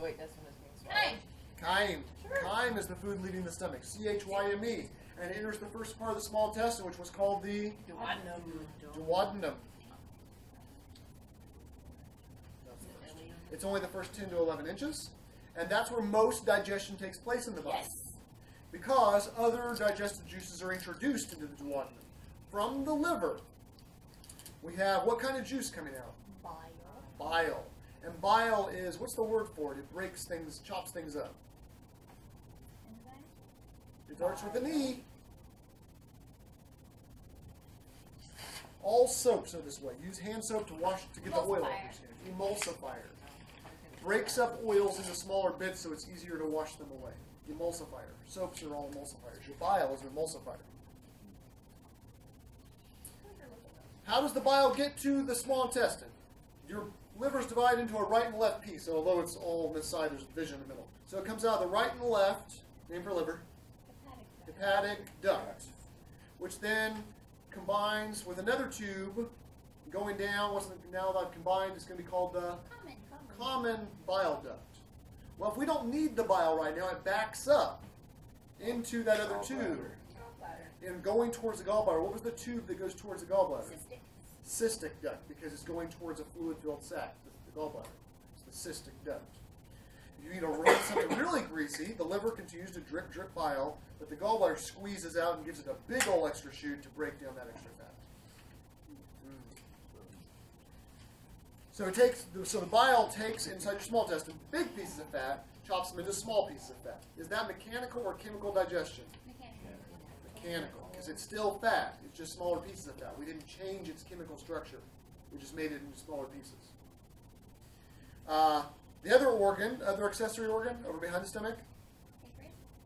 Wait, that's when it's being swallowed. Chyme. Sure. Chyme is the food leaving the stomach. Chyme. And it enters the first part of the small intestine, which was called the duodenum. It's only the first 10 to 11 inches. And that's where most digestion takes place in the body. Yes. Because other digestive juices are introduced into the duodenum. From the liver, we have what kind of juice coming out? Bile. And bile is, what's the word for it? It breaks things, chops things up. It starts with an E. All soaps are this way. Use hand soap to wash to get the oil off your skin. Emulsifier. Breaks up oils into smaller bits so it's easier to wash them away. Emulsifier. Soaps are all emulsifiers. Your bile is an emulsifier. How does the bile get to the small intestine? Your liver's divided into a right and left piece, although it's all on this side, there's division in the middle. So it comes out of the right and the left, name for liver, hepatic duct, which then combines with another tube going down. Now that I've combined, it's going to be called the common bile duct. Well, if we don't need the bile right now, it backs up into that other tube and going towards the gallbladder. What was the tube that goes towards the gallbladder? Cystic duct, because it's going towards a fluid-filled sac, the gallbladder. It's the cystic duct. If you need to run something really greasy, the liver continues to drip bile, but the gallbladder squeezes out and gives it a big old extra chute to break down that extra fat. So the bile takes inside your small intestine big pieces of fat, chops them into small pieces of fat. Is that mechanical or chemical digestion? Mechanical, because it's still fat. It's just smaller pieces of fat. We didn't change its chemical structure. We just made it into smaller pieces. The other accessory organ over behind the stomach,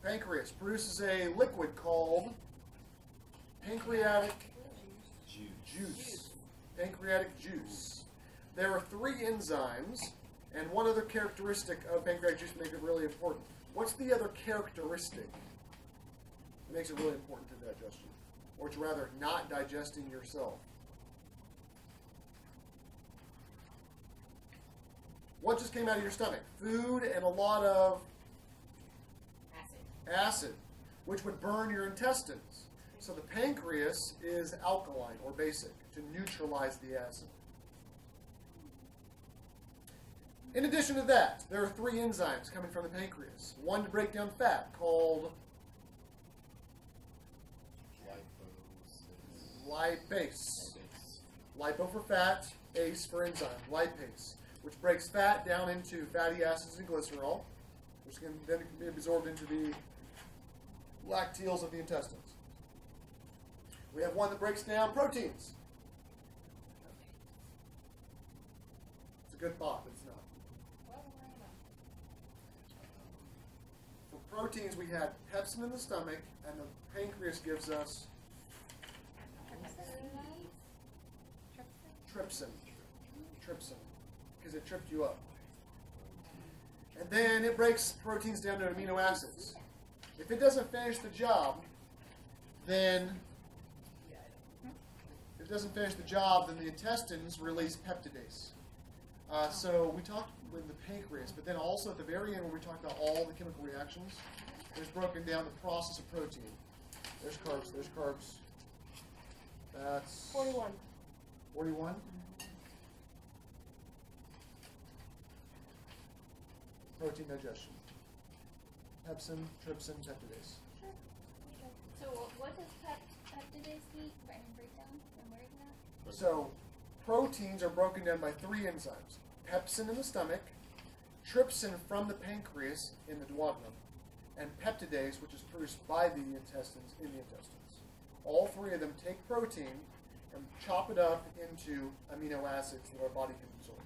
pancreas, produces a liquid called pancreatic juice. Pancreatic juice. There are 3 enzymes, and one other characteristic of pancreatic juice makes it really important. What's the other characteristic that makes it really important to digestion? Or it's rather not digesting yourself? What just came out of your stomach? Food and a lot of acid, which would burn your intestines. So the pancreas is alkaline or basic to neutralize the acid. In addition to that, there are 3 enzymes coming from the pancreas. One to break down fat called lipase. Lipo for fat, ACE for enzyme, lipase, which breaks fat down into fatty acids and glycerol, which can then be absorbed into the lacteals of the intestines. We have one that breaks down proteins. It's a good thought, but it's not. For proteins, we had pepsin in the stomach, and the pancreas gives us trypsin, because it tripped you up. And then it breaks proteins down to amino acids. If it doesn't finish the job, then the intestines release peptidase. So we talked with the pancreas, but then also at the very end when we talked about all the chemical reactions, there's broken down the process of protein. There's carbs. That's 41. 41? Protein digestion. Pepsin, trypsin, peptidase. Sure. So what does peptidase mean? Breakdown? I'm working out. So proteins are broken down by 3 enzymes. Pepsin in the stomach, trypsin from the pancreas in the duodenum, and peptidase, which is produced by the intestines in the intestines. All 3 of them take protein and chop it up into amino acids that our body can absorb.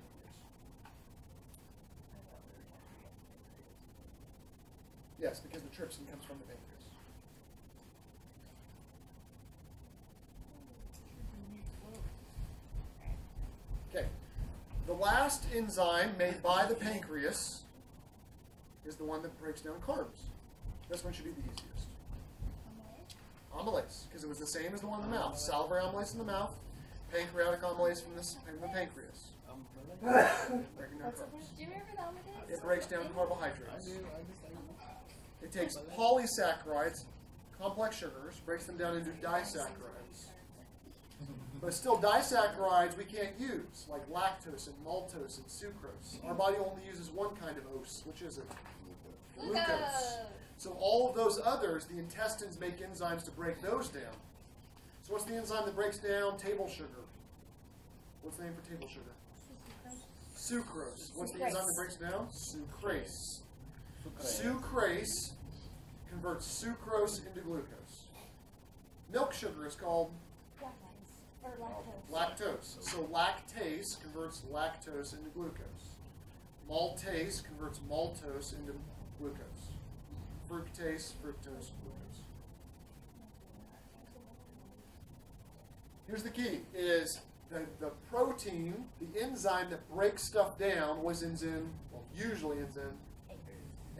Yes, because the trypsin comes from the pancreas. Okay. The last enzyme made by the pancreas is the one that breaks down carbs. This one should be the easiest. Amylase, because it was the same as the one in the mouth. Salivary amylase in the mouth, pancreatic amylase from the pancreas. Amylase Breaking down carbs. Do you remember the Amadeus? It breaks down carbohydrates. It takes polysaccharides, complex sugars, breaks them down into disaccharides. But still, disaccharides we can't use, like lactose and maltose and sucrose. Our body only uses one kind of ose, which is it? Glucose. So all of those others, the intestines make enzymes to break those down. So what's the enzyme that breaks down table sugar? What's the name for table sugar? Sucrose. What's the enzyme that breaks down? Sucrase. Sucrase converts sucrose into glucose. Milk sugar is called lactose. So lactase converts lactose into glucose. Maltase converts maltose into glucose. Fructase, fructose, glucose. Here's the key, is the protein, the enzyme that breaks stuff down always ends in, well, usually ends in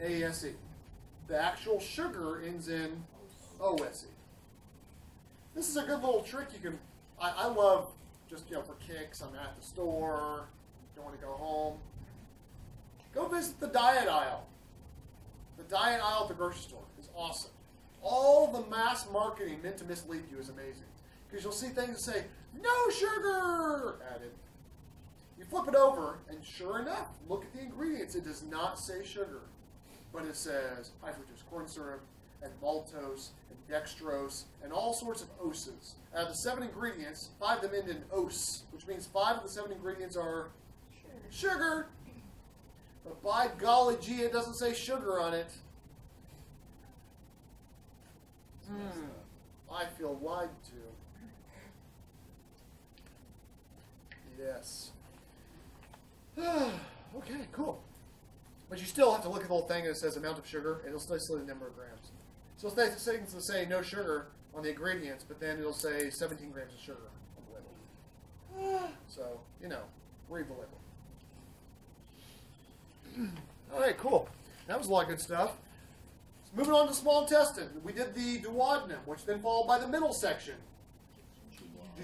ASE. The actual sugar ends in OSE. This is a good little trick you can, I love just, for kicks, I'm at the store, don't want to go home. Go visit the diet aisle. The diet aisle at the grocery store is awesome. All the mass marketing meant to mislead you is amazing. Because you'll see things that say, no sugar added. You flip it over, and sure enough, look at the ingredients. It does not say sugar. But it says high fructose corn syrup, and maltose, and dextrose, and all sorts of oses. Out of the 7 ingredients, 5 of them end in ose, which means 5 of the 7 ingredients are sugar. But by golly gee, it doesn't say sugar on it. I feel lied to. Yes. Okay, cool. But you still have to look at the whole thing and it says amount of sugar, and it'll still say the number of grams. So it'll say no sugar on the ingredients, but then it'll say 17 grams of sugar on the label. So, read the label. All right, cool. That was a lot of good stuff. Moving on to small intestine. We did the duodenum, which then followed by the middle section.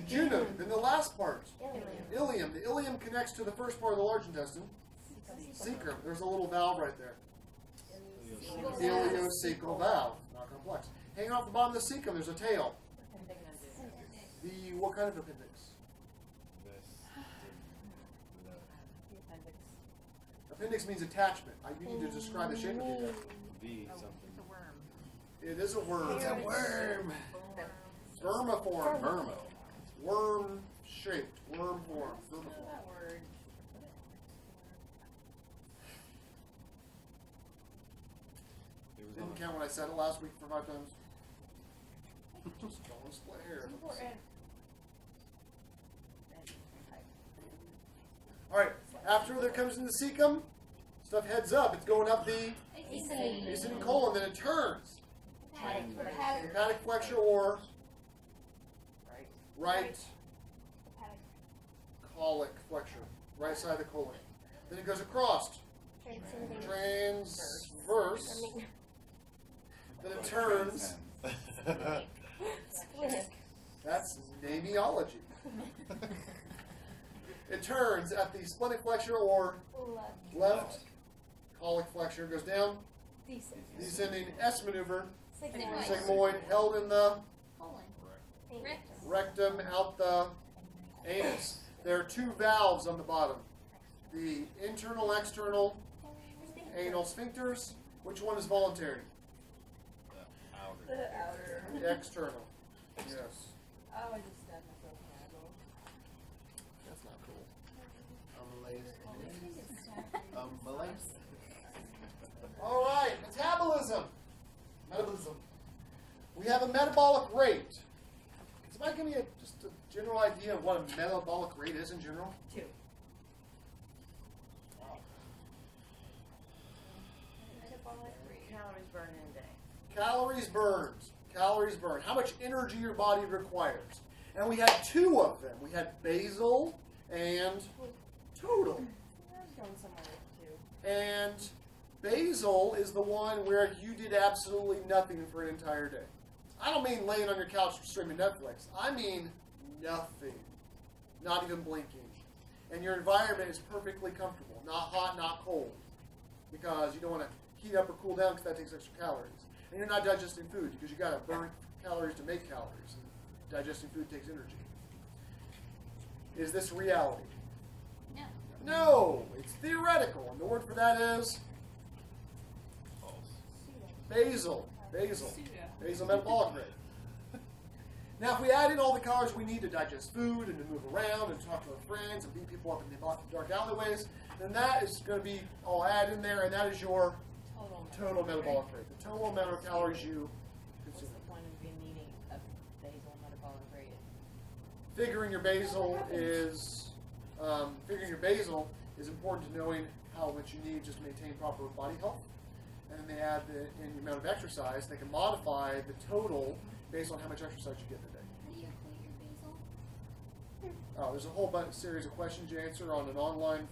Jejunum, then the last part. Ileum. The ileum connects to the first part of the large intestine. Cecum. There's a little valve right there. Ileocecal valve. Not complex. Hanging off the bottom of the cecum, there's a tail. What kind of appendix? Appendix means attachment. You need to describe the shape of the attachment. It's a worm. It is a worm. It's a worm. Vermiform. Vermo. Worm-shaped. Worm form. Vermiform. Didn't count when I said it last week for 5 times. Just don't split hair. All right. After there comes in the cecum, stuff heads up. It's going up the ascending colon, then it turns. Hepatic flexure or right colic flexure, right side of the colon. Then it goes across. Transverse. Then it turns. That's namiology. It turns at the splenic flexure or left colic flexure, goes down, descending S maneuver, sigmoid held in the rectum, out the anus. There are 2 valves on the bottom. The internal, external anal sphincters. Which one is voluntary? The outer. The external. Yes. Oh, I just stabbed myself in the eyeball. That's not cool. All right, metabolism. We have a metabolic rate. Can somebody give me just a general idea of what a metabolic rate is in general? 2. Calories burned in a day. Calories burned. Calories burned. How much energy your body requires. And we had 2 of them. We had basal and total. I was going somewhere with 2. And basal is the one where you did absolutely nothing for an entire day. I don't mean laying on your couch streaming Netflix. I mean nothing. Not even blinking. and your environment is perfectly comfortable, not hot, not cold, because you don't want to heat up or cool down because that takes extra calories. And you're not digesting food because you got to burn calories to make calories, and digesting food takes energy. Is this reality? No. No, it's theoretical, and the word for that is basal. Basal metabolic rate. Now, if we add in all the calories we need to digest food and to move around and talk to our friends and beat people up in the dark alleyways, then that is going to be all add in there, and that is your total metabolic rate. The total amount of calories you What's consume. the point of you needing a basal metabolic rate? Figuring your basal is important to knowing how much you need just to maintain proper body health. And then they add in the amount of exercise. They can modify the total based on how much exercise you get in a day. How do you equate your basal? There's a whole series of questions you answer on an online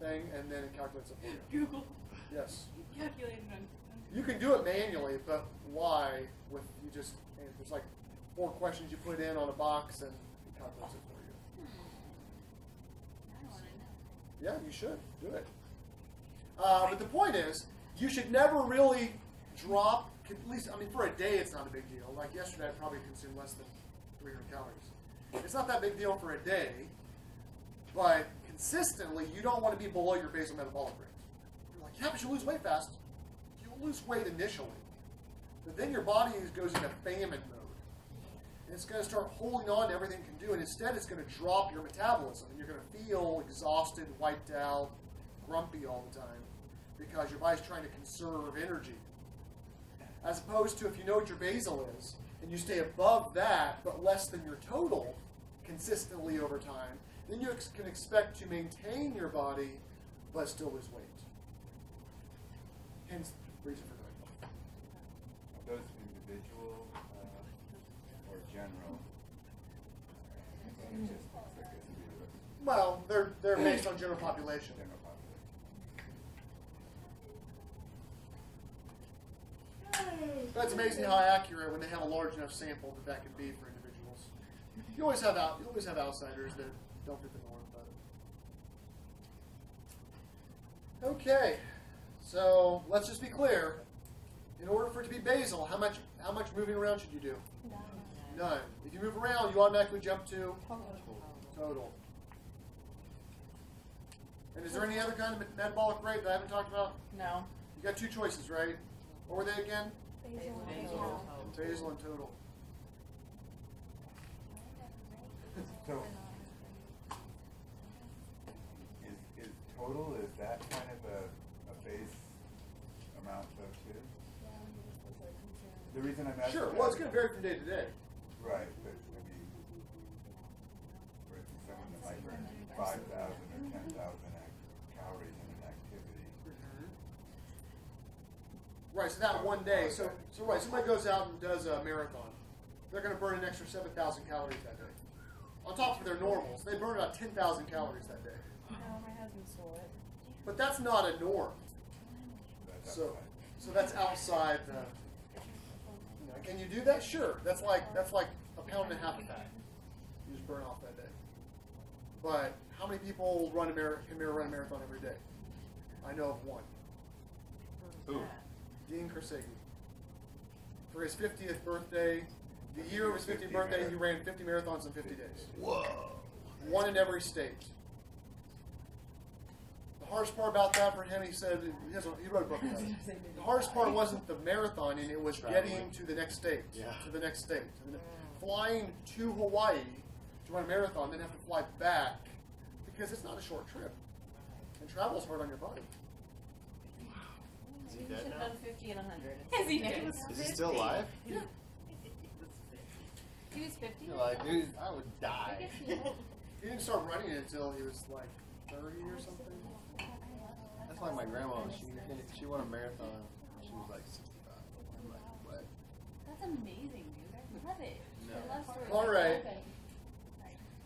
thing, and then it calculates it for you. Google. Yes. Calculated on. You can do it manually, but why? There's like 4 questions you put in on a box, and it calculates it for you. I want to know. Yeah, you should do it. But the point is, you should never really drop, at least, for a day it's not a big deal. Like yesterday, I probably consumed less than 300 calories. It's not that big deal for a day, but consistently, you don't want to be below your basal metabolic rate. You're like, yeah, but you lose weight fast. You'll lose weight initially. But then your body goes into famine mode. And it's going to start holding on to everything it can do, and instead it's going to drop your metabolism, and you're going to feel exhausted, wiped out, grumpy all the time, because your body's trying to conserve energy. As opposed to if you know what your basal is, and you stay above that, but less than your total, consistently over time, then you can expect to maintain your body, but still lose weight. Hence, the reason for doing it. Are those individual or general? Well, they're based on general population. General population. But it's amazing how accurate when they have a large enough sample that can be for individuals. You always have outsiders that don't fit the norm, but okay. So let's just be clear. In order for it to be basal, how much moving around should you do? None. If you move around, you automatically jump to total. And is there any other kind of metabolic rate that I haven't talked about? No. You got 2 choices, right? What were they again? Basal. Basal and total. So, is total, is that kind of a base amount though too? The reason I'm asking. Sure. Well, it's going to vary from day to day. Right, but I mean, for instance, someone that might burn 5,000 or 10,000 calories in an activity. Right, so that one day, so right, somebody goes out and does a marathon. They're going to burn an extra 7,000 calories that day. On top of their normals, they burn about 10,000 calories that day. No, my husband saw it. But that's not a norm. That's So outside. that's outside the. Can you do that? Sure. That's like a pound and a half of fat. You just burn off that day. But how many people run a marathon every day? I know of one. Who? Dean Kersegi. For his 50th birthday, the year of his 50th birthday, he ran 50 marathons in 50 days. Whoa. One in every state. The hardest part about that for him, he said, he wrote a book about it. The hardest part wasn't the marathoning, it was getting to the next state. To the next state. And flying to Hawaii to run a marathon, then have to fly back, because it's not a short trip. And travel's hard on your body. Is he You dead should have now? done 50 and 100. Is he dead? Is he still alive? Yeah. He was 50? You're like, dude, I would I die. guess he was. He didn't start running it until he was like 30 or something. That's like my grandma. She won a marathon. She was like 65. I'm like, what? That's amazing, dude. I love it. No. I love stories. All right.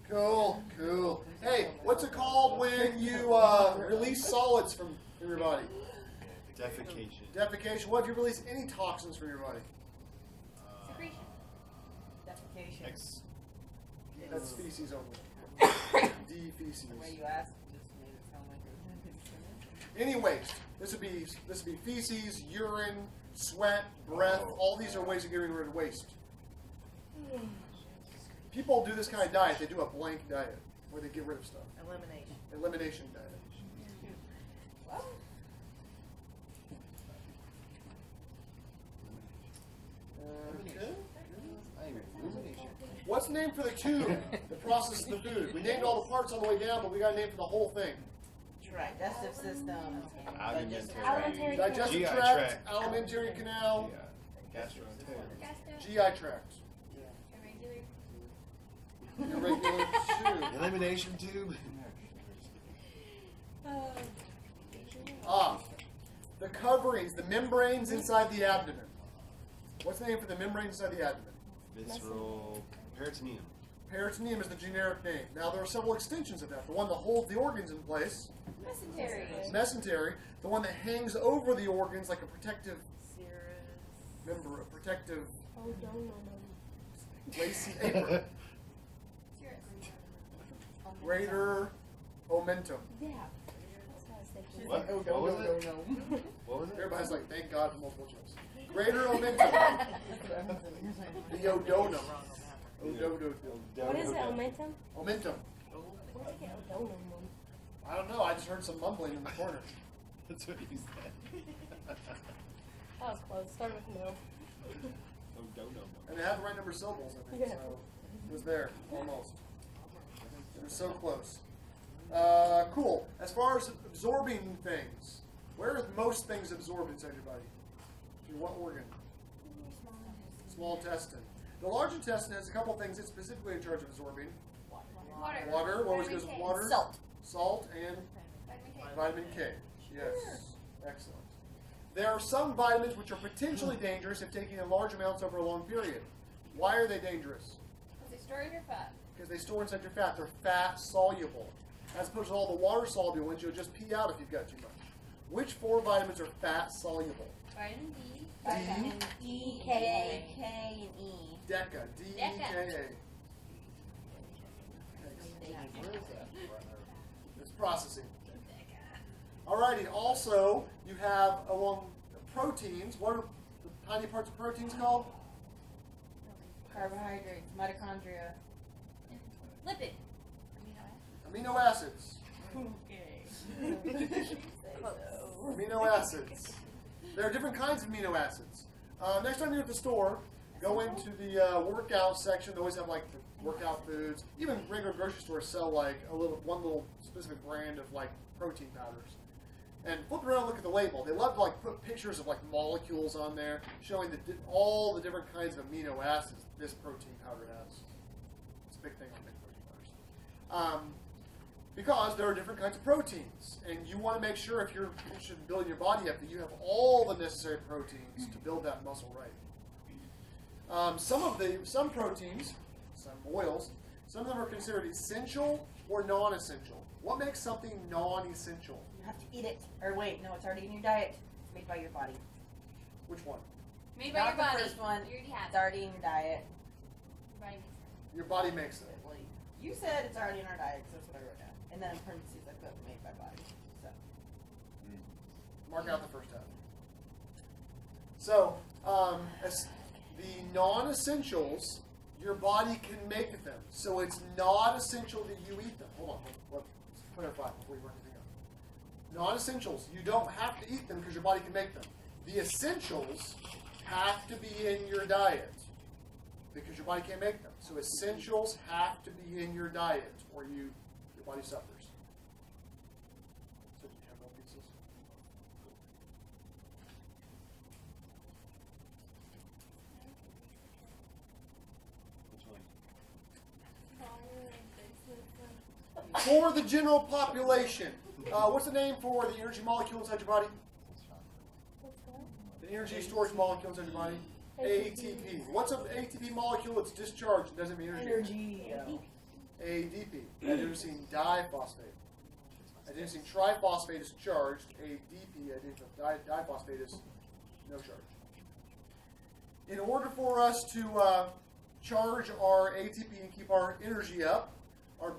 Cool, cool. Hey, what's it called when you release solids from your body? Defecation. Defecation. What if you release any toxins from your body? Secretion. Defecation. Ex- That's species only. D, feces. The way you asked just made it sound like it was a good Any waste. This would be feces, urine, sweat, breath. All these are ways of getting rid of waste. People do this kind of diet. They do a blank diet where they get rid of stuff. Elimination. Elimination diet. Well, Okay. I even illumination. What's the name for the tube that processes the food? We named all the parts on the way down, but we got a name for the whole thing. digestive system. Alimentary Digestive GI tract, tract. alimentary canal, Gastrointestinal. Gastro. GI tract. Irregular. Irregular tube. Elimination tube. The coverings, the membranes inside the abdomen. What's the name for the membranes inside the abdomen? Visceral peritoneum. Peritoneum is the generic name. Now there are several extensions of that. The one that holds the organs in place, Mesentery. mesentery. The one that hangs over the organs like a protective Serous. member, a protective Oh, no. lacy apron. Greater omentum. Yeah. That's what I was thinking. What? Oh, What was it? no. What was it? Everybody's like, thank God for multiple choice. Greater omentum. The odonum. Ododo. What is it, omentum? Omentum. Where did I get odonum from? I don't know. I just heard some mumbling in the corner. That's what he said. That was close. Start with no. Oh, don't know. And it had the right number of syllables, I think. Yeah. So it was there, almost. It was so close. Cool. As far as absorbing things, where are most things absorbed inside your body? Through what organ? Small intestine. The large intestine has a couple things it's specifically in charge of absorbing. Water. Water. What always goes with water? Salt. Salt and Vitamin K. vitamin K. Yes. Excellent. There are some vitamins which are potentially dangerous if taken in large amounts over a long period. Why are they dangerous? Because they store in your fat. Because they store inside your fat. They're fat soluble. As opposed to all the water soluble ones, you'll just pee out if you've got too much. Which 4 vitamins are fat soluble? Vitamin D. Vitamin E, K, K, and E. DECA. D-E-K-A. It's processing. Alrighty. Also, you have along proteins. What are the tiny parts of proteins called? Carbohydrates, mitochondria. Lipid. Amino acids. Okay. Amino acids. There are different kinds of amino acids. Next time you're at the store, go into the workout section. They always have like the workout foods. Even regular grocery stores sell like one little specific brand of like protein powders. And flip around and look at the label. They love to like put pictures of like molecules on there showing all the different kinds of amino acids this protein powder has. It's a big thing on big protein powders. Because there are different kinds of proteins, and you want to make sure if you're interested in building your body up that you have all the necessary proteins to build that muscle right. Some proteins, some oils, some of them are considered essential or non-essential. What makes something non-essential? You have to eat it. Or wait, no, it's already in your diet. It's made by your body. Which one? Made by Not your the body. first one. You already have It's already in your diet. Your body makes it. Your body makes it. Well, you said it's already in our diet, so that's what I wrote down. And then in parentheses I put made by body. So. Mark out the first half. So, as the non-essentials, your body can make them. So it's not essential that you eat them. Hold on, let's clarify before you run anything up. Non-essentials, you don't have to eat them because your body can make them. The essentials have to be in your diet because your body can't make them. So essentials have to be in your diet or your body suffers. So do you have more pieces? Which one? For the general population, what's the name for the energy molecule inside your body? The energy storage molecule inside your body? ATP. What's an ATP molecule that's discharged and doesn't have energy? ADP. Adenosine diphosphate. Adenosine triphosphate is charged. ADP, adenosine diphosphate, is no charge. In order for us to charge our ATP and keep our energy up, our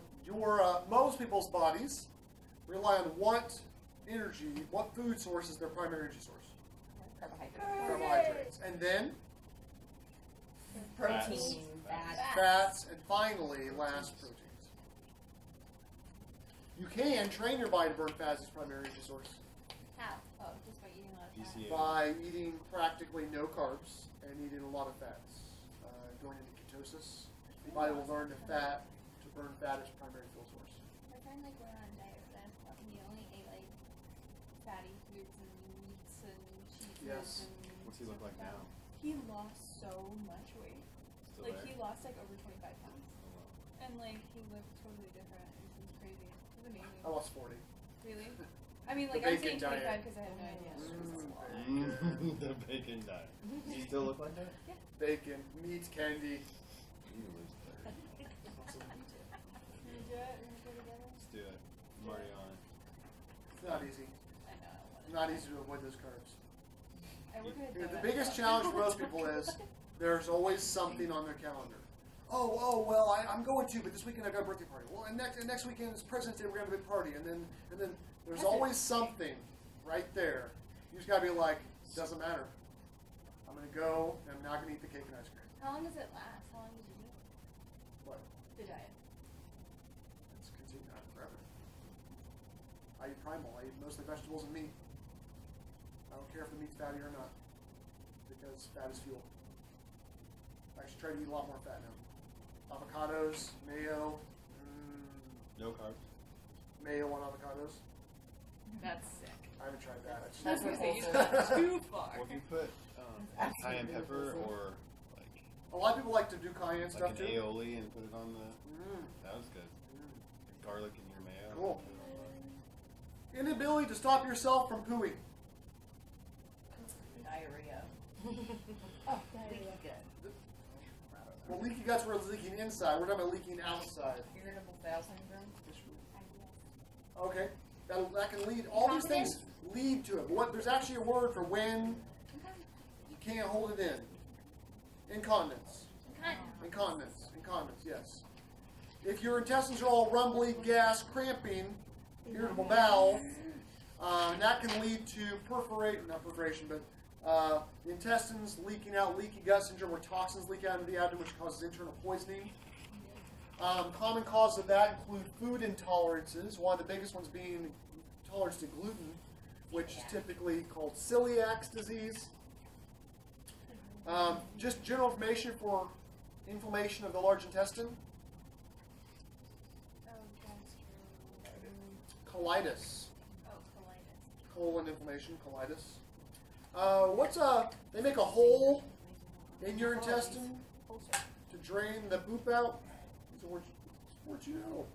most people's bodies rely on what food source is their primary energy source? Carbohydrates. And then Protein, fats, and finally, last, proteins. You can train your body to burn fat as its primary energy source How? Oh, just by eating a lot of fat. PCA. by eating practically no carbs and eating a lot of fats. Going into ketosis, your body will learn to burn fat as primary fuel source. My friend like went on a diet for that. He only ate like fatty foods and meats and cheeses Yes. and What's he look stuff like that. now? He lost so much weight. Still Like there? he lost like over 25 pounds. Oh, wow. And like he looked totally different. It was crazy. It was amazing. I lost 40. Really? I mean, The like I'm bacon saying 25 diet. because I had no idea. The bacon diet. Do you still look like that? Bacon, meat, candy. You lose 30. Let's do it. I'm already on it. It's not easy. I know. It's not easy to avoid those carbs. I work at a The donut biggest shop. challenge for most people is there's always something on their calendar. Oh, well, I'm going to, but this weekend I got a birthday party. Well, and next weekend is President's Day, we're going to have a big party. And then there's always something right there. You just got to be like, doesn't matter. I'm going to go, and I'm not going to eat the cake and ice cream. How long does it last? How long did you do it? What? The diet. It's continuing on forever. I eat primal. I eat mostly vegetables and meat. I don't care if the meat's fatty or not, because fat is fuel. I actually try to eat a lot more fat now. Avocados, mayo, No carbs. mayo on avocados. That's sick. I haven't tried that. That's what Actually. too far. Well, if you put cayenne pepper or like A lot of people like to do cayenne stuff an too. aioli and put it on the. Mm. That was good. Garlic in your mayo. Cool. Put it on Inability to stop yourself from pooing. Diarrhea. Oh, diarrhea. Good. Well, leaky guts were leaking inside. We're talking about leaking outside. Irritable bowel syndrome. Okay, that can lead. All these things lead to it. But there's actually a word for when you can't hold it in. Incontinence. Incontinence. Incontinence. Yes. If your intestines are all rumbly, gas, cramping, irritable bowel, that can lead to not perforation, but the intestines leaking out, leaky gut syndrome, where toxins leak out into the abdomen, which causes internal poisoning. Common causes of that include food intolerances, one of the biggest ones being intolerance to gluten, which is typically called celiac disease. Just general information for inflammation of the large intestine. Colitis. Colon inflammation, colitis. They make a hole in your intestine to drain the poop out. These are words you know.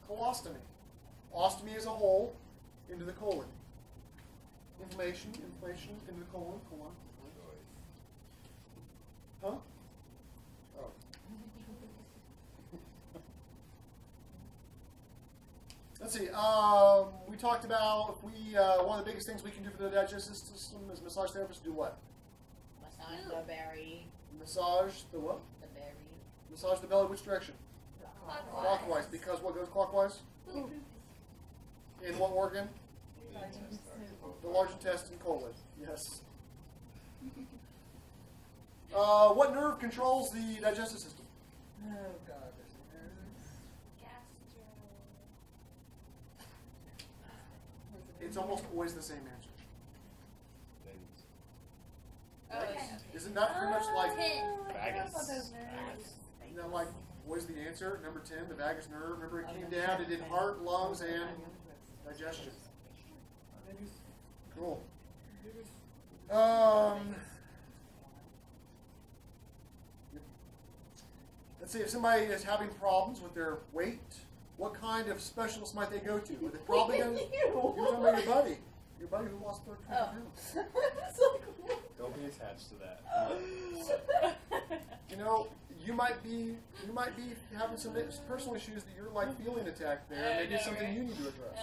Colostomy. Ostomy is a hole into the colon. Inflammation into the colon. Huh? Oh. Let's see. We talked about one of the biggest things we can do for the digestive system as massage therapists. Do what? Massage the berry. Massage the what? The berry. Massage the belly. Which direction? Clockwise. Because what goes clockwise? In what organ? The large intestine, colon. Yes. What nerve controls the digestive system? Oh God, there's nerves. It's almost always the same answer. Is it not pretty much like? Vagus. Isn't that like? What is the answer? Number 10, the vagus nerve. Remember, it came down. It did heart, lungs, and digestion. Cool. Let's see, if somebody is having problems with their weight, what kind of specialist might they go to? They're probably going to. You're talking about your buddy who lost 30 pounds. Don't be attached to that. You know, you might be having some personal issues that you're like feeling attacked there. Maybe it's something you need to address.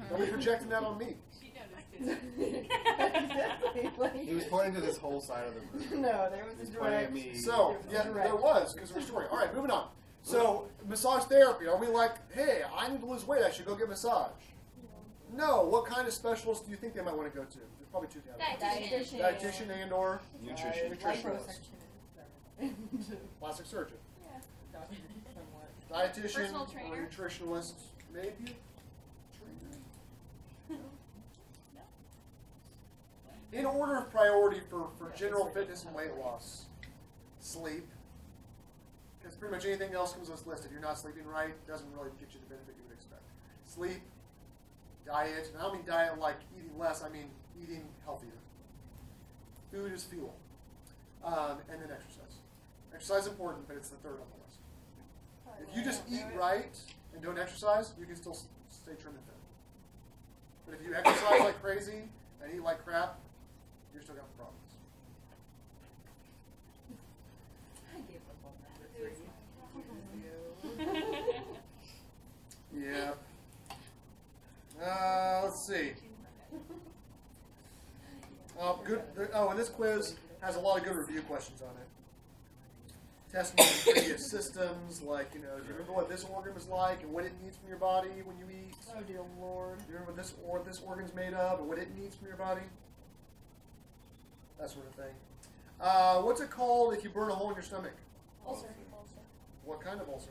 Don't be projecting that on me. She noticed Exactly. Like, He was pointing to this whole side of the room. no, there was He's a pointing direct. at me. So, yeah, there was, because of our story. All right, moving on. So, massage therapy. Are we like, hey, I need to lose weight, I should go get a massage? No. What kind of specialist do you think they might want to go to? There's probably two categories. Dietitian. Dietitian and or Nutrition. nutritionist. Liposuction. Plastic surgeon. Yeah. Somewhat. Dietitian Personal or trainer. nutritionalist. Maybe. Trainer. In order of priority for general fitness and weight loss, sleep. Because pretty much anything else comes on this list. If you're not sleeping right, it doesn't really get you the benefit you would expect. Sleep, diet, and I don't mean diet like eating less, I mean eating healthier. Food is fuel. And then exercise. Exercise is important, but it's the third on the list. If you just eat right and don't exercise, you can still stay trim and fit. But if you exercise like crazy and eat like crap, you're still got problems. I gave up on number 3. Yeah. Let's see. Good. Oh, and this quiz has a lot of good review questions on it. Testing previous systems, like, do you remember what this organ was like and what it needs from your body when you eat? Oh dear Lord. Do you remember what this organ's made of and what it needs from your body? That sort of thing. What's it called if you burn a hole in your stomach? Ulcer. What kind of ulcer?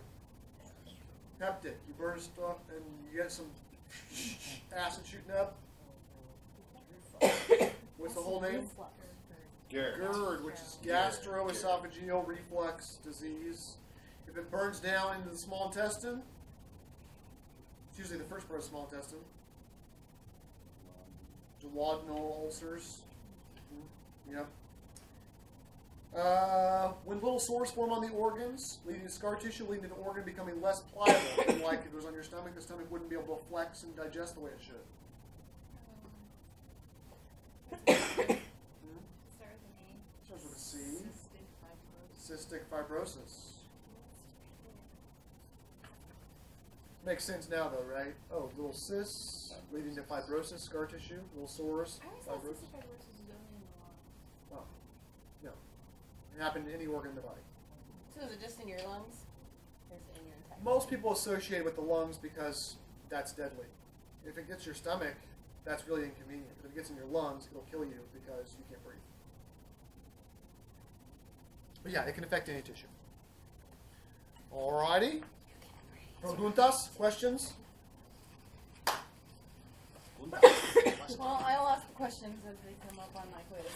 Peptic. You burn stuff and you get some acid shooting up. What's the whole name? GERD, which is gastroesophageal reflux disease. If it burns down into the small intestine, it's usually the first part of the small intestine. Duodenal ulcers. Yep. When little sores form on the organs, leading to scar tissue, leading to the organ becoming less pliable. Like if it was on your stomach, the stomach wouldn't be able to flex and digest the way it should. Start with an A. Starts with a C. Cystic fibrosis. Makes sense now, though, right? Oh, little cysts leading to fibrosis, scar tissue, little sores, I always thought fibrosis. cystic fibrosis is only in the lung. Well, no. It can happen to any organ in the body. So is it just in your lungs? Or is it in your entire Most people associate it with the lungs because that's deadly. If it gets your stomach, that's really inconvenient. But if it gets in your lungs, it'll kill you because you can't breathe. But yeah, it can affect any tissue. Alrighty. Preguntas? Questions? Well, I'll ask the questions as they come up on my quiz.